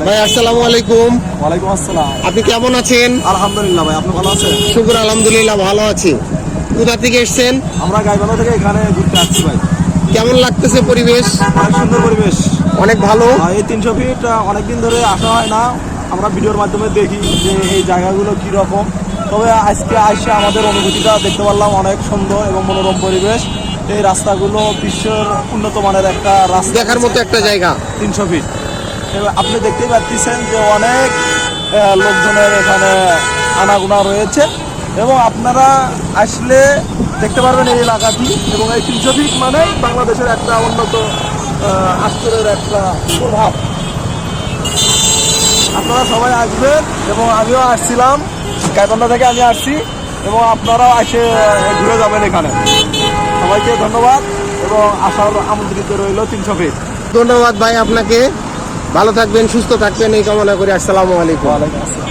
ভাই আসসালামু আলাইকুম। ওয়ালাইকুম আসসালাম। আপনি কেমন আছেন? আলহামদুলিল্লাহ ভাই, আপনি ভালো আছেন? শুকুর আলহামদুলিল্লাহ ভালো আছি। কোথা থেকে এসেছেন? আমরা গাইবান্ধা থেকে এখানে ঘুরতে আসছি ভাই। কেমন লাগতেছে পরিবেশ? অনেক সুন্দর পরিবেশ। অনেক ভালো। এই 300 ফিট অনেকদিন ধরে আসা হয় না, আমরা ভিডিওর মাধ্যমে দেখি যে এই জায়গাগুলো কীরকম। তবে আজকে আসে আমাদের অনুভূতিটা দেখতে পারলাম, অনেক সুন্দর এবং মনোরম পরিবেশ। এই রাস্তাগুলো বিশ্বের উন্নত মানের একটা রাস্তা, দেখার মতো একটা জায়গা। 300 ফিট। এবার আপনি দেখতেই পাচ্ছেন যে অনেক লোকজনের এখানে আনাগোনা রয়েছে এবং আপনারা আসলে দেখতে পারবেন এই এলাকাটি। এবং এই 300 ফিট মানে বাংলাদেশের একটা উন্নত আশ্চর্যের একটা প্রভাব। আপনারা সবাই আসবেন এবং আমিও আসছিলাম, গাইবান্ধা থেকে আমি আসছি এবং আপনারাও এসে ঘুরে যাবেন এখানে। সবাইকে ধন্যবাদ এবং আসার আমন্ত্রিত রইল 300 ফিট। ধন্যবাদ ভাই আপনাকে। ভালো থাকবেন, সুস্থ থাকবেন এই কামনা করি। আসসালামু আলাইকুম। ওয়ালাইকুম আসসালাম।